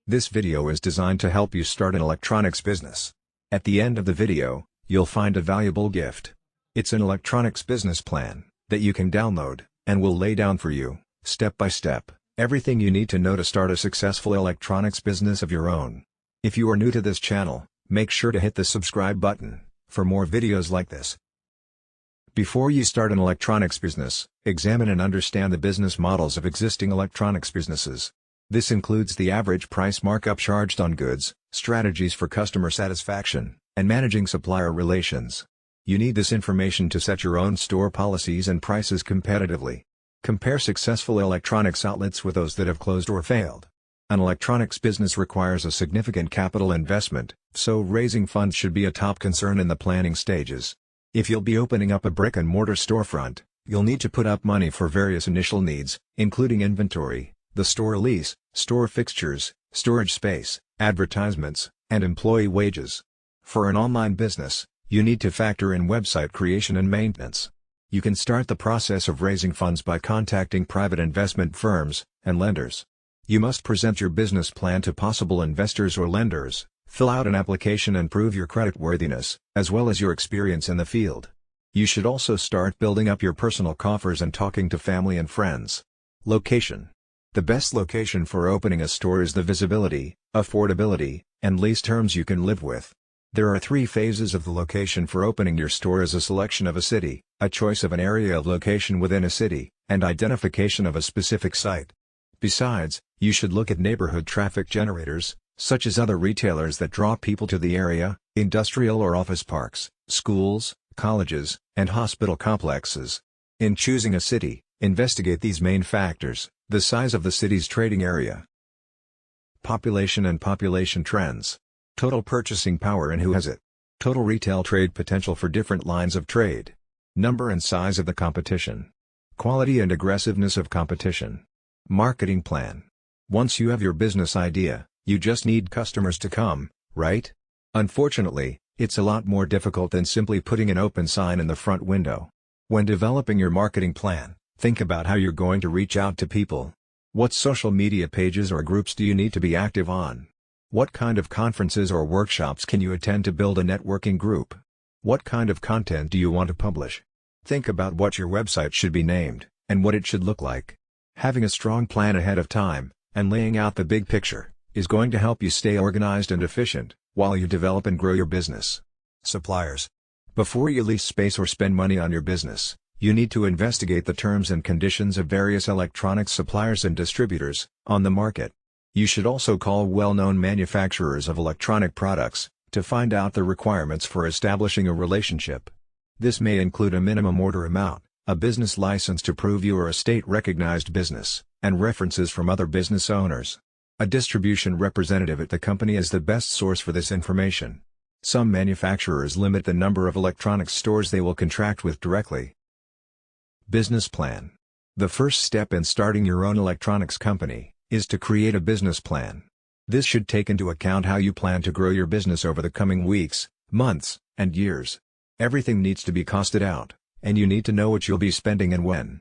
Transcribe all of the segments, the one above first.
This video is designed to help you start an electronics business. At the end of the video, you'll find a valuable gift. It's an electronics business plan that you can download, and will lay down for you, step by step, everything you need to know to start a successful electronics business of your own. If you are new to this channel, make sure to hit the subscribe button for more videos like this. Before you start an electronics business, examine and understand the business models of existing electronics businesses. This includes the average price markup charged on goods, strategies for customer satisfaction, and managing supplier relations. You need this information to set your own store policies and prices competitively. Compare successful electronics outlets with those that have closed or failed. An electronics business requires a significant capital investment, so raising funds should be a top concern in the planning stages. If you'll be opening up a brick-and-mortar storefront, you'll need to put up money for various initial needs, including inventory, the store lease, store fixtures, storage space, advertisements, and employee wages. For an online business, you need to factor in website creation and maintenance. You can start the process of raising funds by contacting private investment firms and lenders. You must present your business plan to possible investors or lenders, fill out an application and prove your creditworthiness, as well as your experience in the field. You should also start building up your personal coffers and talking to family and friends. Location. The best location for opening a store is the visibility, affordability, and lease terms you can live with. There are 3 phases of the location for opening your store: as a selection of a city, a choice of an area of location within a city, and identification of a specific site. Besides, you should look at neighborhood traffic generators, such as other retailers that draw people to the area, industrial or office parks, schools, colleges, and hospital complexes. In choosing a city, investigate these main factors: the size of the city's trading area, population and population trends, total purchasing power and who has it, total retail trade potential for different lines of trade, number and size of the competition, quality and aggressiveness of competition. Marketing plan. Once you have your business idea, you just need customers to come, right? Unfortunately, it's a lot more difficult than simply putting an open sign in the front window. When developing your marketing plan, think about how you're going to reach out to people. What social media pages or groups do you need to be active on? What kind of conferences or workshops can you attend to build a networking group? What kind of content do you want to publish? Think about what your website should be named, and what it should look like. Having a strong plan ahead of time, and laying out the big picture, is going to help you stay organized and efficient, while you develop and grow your business. Suppliers. Before you lease space or spend money on your business, you need to investigate the terms and conditions of various electronics suppliers and distributors on the market. You should also call well-known manufacturers of electronic products to find out the requirements for establishing a relationship. This may include a minimum order amount, a business license to prove you are a state-recognized business, and references from other business owners. A distribution representative at the company is the best source for this information. Some manufacturers limit the number of electronics stores they will contract with directly. Business plan. The first step in starting your own electronics company is to create a business plan. This should take into account how you plan to grow your business over the coming weeks, months, and years. Everything needs to be costed out, and you need to know what you'll be spending and when.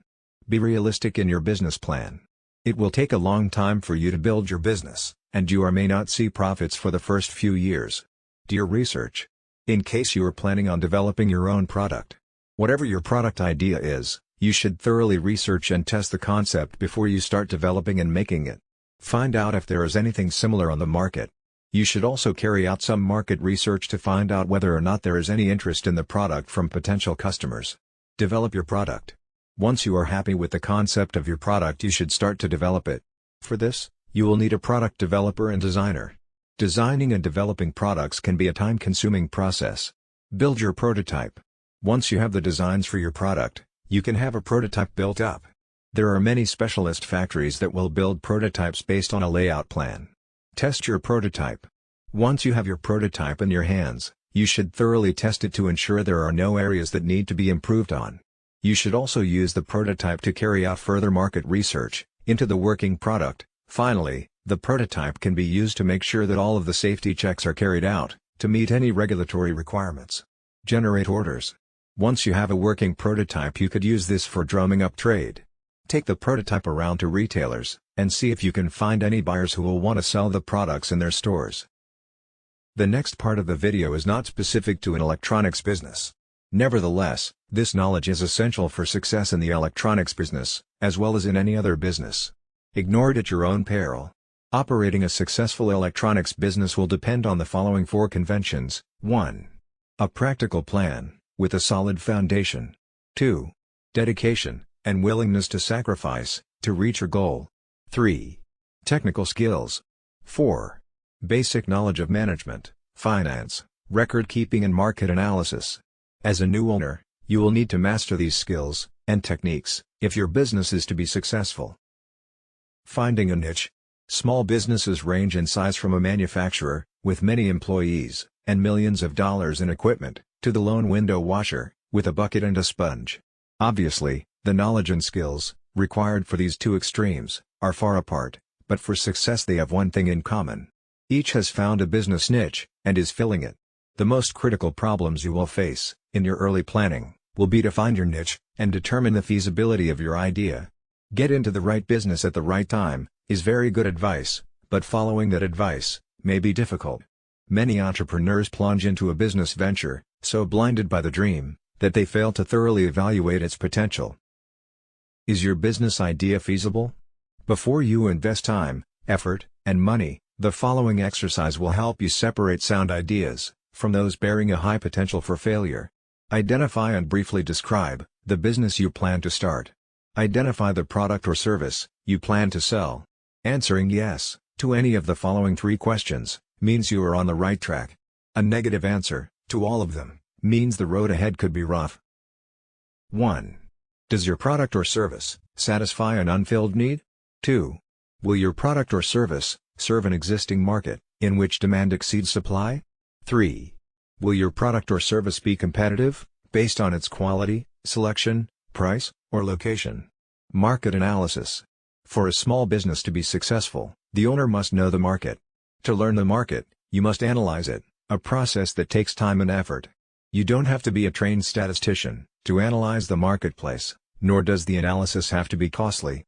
Be realistic in your business plan. It will take a long time for you to build your business, and you may not see profits for the first few years. Do your research. In case you are planning on developing your own product. Whatever your product idea is, you should thoroughly research and test the concept before you start developing and making it. Find out if there is anything similar on the market. You should also carry out some market research to find out whether or not there is any interest in the product from potential customers. Develop your product. Once you are happy with the concept of your product, you should start to develop it. For this, you will need a product developer and designer. Designing and developing products can be a time-consuming process. Build your prototype. Once you have the designs for your product, you can have a prototype built up. There are many specialist factories that will build prototypes based on a layout plan. Test your prototype. Once you have your prototype in your hands, you should thoroughly test it to ensure there are no areas that need to be improved on. You should also use the prototype to carry out further market research into the working product. Finally, the prototype can be used to make sure that all of the safety checks are carried out, to meet any regulatory requirements. Generate orders. Once you have a working prototype, you could use this for drumming up trade. Take the prototype around to retailers, and see if you can find any buyers who will want to sell the products in their stores. The next part of the video is not specific to an electronics business. Nevertheless, this knowledge is essential for success in the electronics business, as well as in any other business. Ignore it at your own peril. Operating a successful electronics business will depend on the following 4 conventions. 1. A practical plan, with a solid foundation. 2. Dedication, and willingness to sacrifice, to reach your goal. 3. Technical skills. 4. Basic knowledge of management, finance, record keeping and market analysis. As a new owner, you will need to master these skills and techniques if your business is to be successful. Finding a niche. Small businesses range in size from a manufacturer, with many employees, and millions of dollars in equipment, to the lone window washer, with a bucket and a sponge. Obviously, the knowledge and skills, required for these two extremes, are far apart, but for success they have one thing in common. Each has found a business niche, and is filling it. The most critical problems you will face, in your early planning, will be to find your niche, and determine the feasibility of your idea. Get into the right business at the right time, is very good advice, but following that advice, may be difficult. Many entrepreneurs plunge into a business venture, so blinded by the dream, that they fail to thoroughly evaluate its potential. Is your business idea feasible? Before you invest time, effort, and money, the following exercise will help you separate sound ideas from those bearing a high potential for failure. Identify and briefly describe the business you plan to start. Identify the product or service you plan to sell. Answering yes to any of the following 3 questions means you are on the right track. A negative answer to all of them means the road ahead could be rough. 1. Does your product or service satisfy an unfilled need? 2. Will your product or service serve an existing market in which demand exceeds supply? 3. Will your product or service be competitive, based on its quality, selection, price, or location? Market analysis. For a small business to be successful, the owner must know the market. To learn the market, you must analyze it, a process that takes time and effort. You don't have to be a trained statistician to analyze the marketplace, nor does the analysis have to be costly.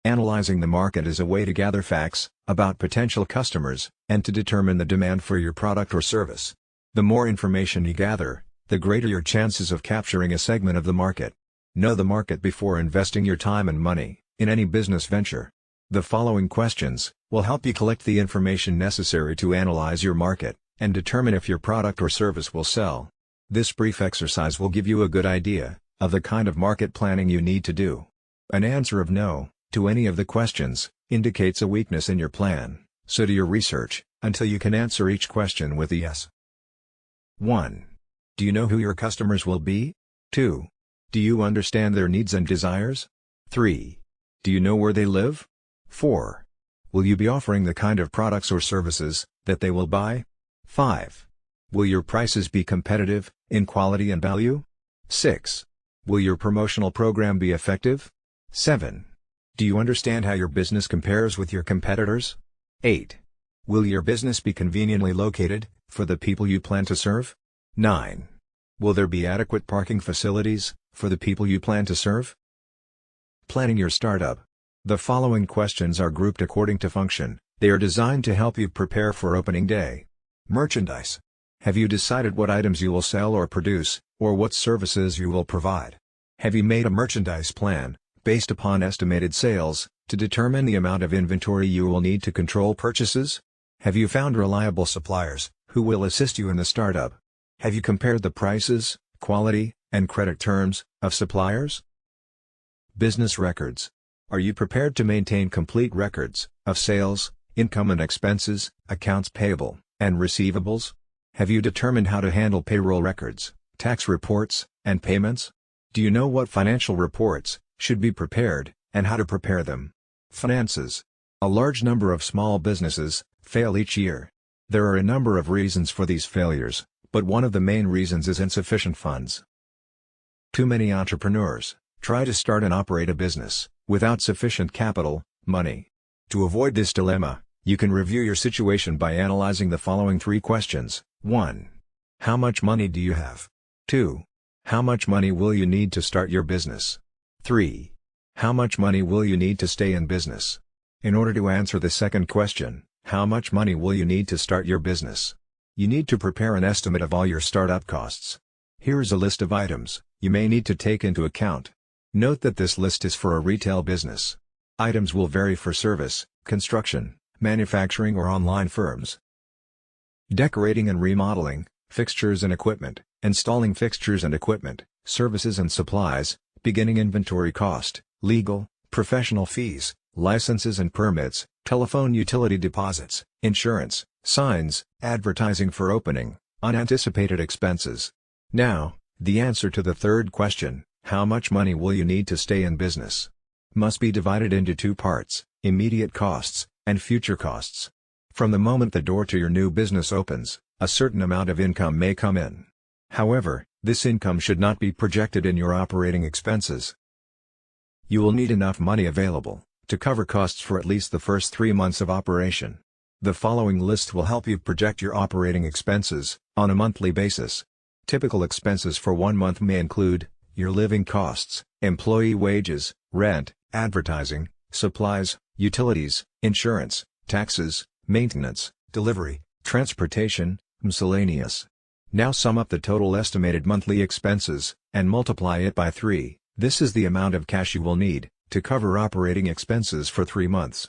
Analyzing the market is a way to gather facts about potential customers, and to determine the demand for your product or service. The more information you gather, the greater your chances of capturing a segment of the market. Know the market before investing your time and money in any business venture. The following questions will help you collect the information necessary to analyze your market, and determine if your product or service will sell. This brief exercise will give you a good idea of the kind of market planning you need to do. An answer of no to any of the questions indicates a weakness in your plan, so do your research until you can answer each question with a yes. 1. Do you know who your customers will be? 2. Do you understand their needs and desires? 3. Do you know where they live? 4. Will you be offering the kind of products or services that they will buy? 5. Will your prices be competitive in quality and value? 6. Will your promotional program be effective? 7. Do you understand how your business compares with your competitors? 8. Will your business be conveniently located for the people you plan to serve? 9. Will there be adequate parking facilities for the people you plan to serve? Planning your startup. The following questions are grouped according to function. They are designed to help you prepare for opening day. Merchandise. Have you decided what items you will sell or produce, or what services you will provide? Have you made a merchandise plan, based upon estimated sales, to determine the amount of inventory you will need to control purchases? Have you found reliable suppliers, who will assist you in the startup? Have you compared the prices, quality, and credit terms of suppliers? Business records. Are you prepared to maintain complete records of sales, income and expenses, accounts payable, and receivables? Have you determined how to handle payroll records, tax reports, and payments? Do you know what financial reports should be prepared, and how to prepare them? Finances. A large number of small businesses fail each year. There are a number of reasons for these failures, but one of the main reasons is insufficient funds. Too many entrepreneurs try to start and operate a business without sufficient capital, money. To avoid this dilemma, you can review your situation by analyzing the following 3 questions. 1. How much money do you have? 2. How much money will you need to start your business? 3. How much money will you need to stay in business? In order to answer the second question, how much money will you need to start your business? You need to prepare an estimate of all your startup costs. Here is a list of items you may need to take into account. Note that this list is for a retail business. Items will vary for service, construction, manufacturing or online firms. Decorating and remodeling, fixtures and equipment, installing fixtures and equipment, services and supplies, beginning inventory cost, legal, professional fees, licenses and permits, telephone utility deposits, insurance, signs, advertising for opening, unanticipated expenses. Now, the answer to the third question, how much money will you need to stay in business? Must be divided into two parts, immediate costs, and future costs. From the moment the door to your new business opens, a certain amount of income may come in. However, this income should not be projected in your operating expenses. You will need enough money available to cover costs for at least the first 3 months of operation. The following list will help you project your operating expenses on a monthly basis. Typical expenses for 1 month may include your living costs, employee wages, rent, advertising, supplies, utilities, insurance, taxes, maintenance, delivery, transportation, miscellaneous. Now sum up the total estimated monthly expenses and multiply it by 3. This is the amount of cash you will need to cover operating expenses for 3 months.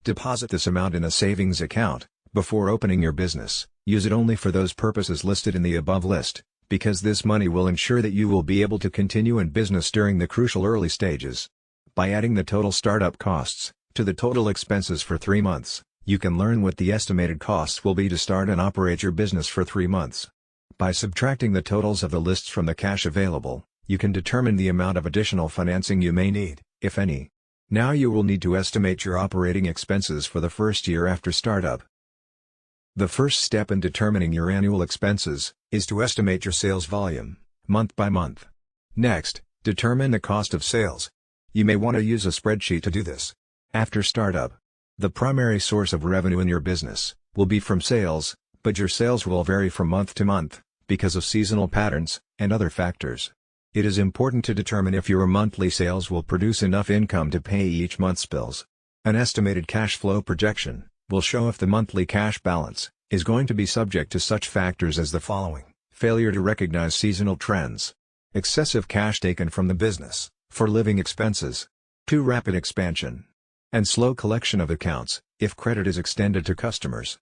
Deposit this amount in a savings account before opening your business. Use it only for those purposes listed in the above list, because this money will ensure that you will be able to continue in business during the crucial early stages. By adding the total startup costs to the total expenses for 3 months, you can learn what the estimated costs will be to start and operate your business for 3 months. By subtracting the totals of the lists from the cash available, you can determine the amount of additional financing you may need, if any. Now you will need to estimate your operating expenses for the first year after startup. The first step in determining your annual expenses is to estimate your sales volume, month by month. Next, determine the cost of sales. You may want to use a spreadsheet to do this. After startup, the primary source of revenue in your business will be from sales, but your sales will vary from month to month because of seasonal patterns and other factors. It is important to determine if your monthly sales will produce enough income to pay each month's bills. An estimated cash flow projection will show if the monthly cash balance is going to be subject to such factors as the following: failure to recognize seasonal trends, excessive cash taken from the business for living expenses, too rapid expansion, and slow collection of accounts if credit is extended to customers.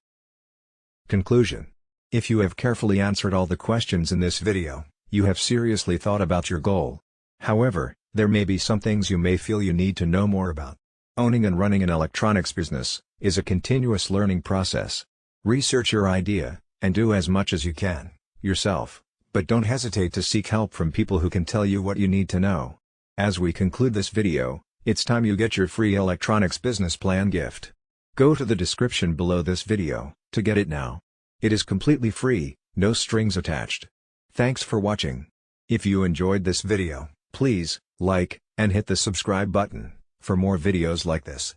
Conclusion: if you have carefully answered all the questions in this video, you have seriously thought about your goal. However, there may be some things you may feel you need to know more about. Owning and running an electronics business is a continuous learning process. Research your idea, and do as much as you can, yourself, but don't hesitate to seek help from people who can tell you what you need to know. As we conclude this video, it's time you get your free electronics business plan gift. Go to the description below this video to get it now. It is completely free, no strings attached. Thanks for watching. If you enjoyed this video, please like and hit the subscribe button for more videos like this.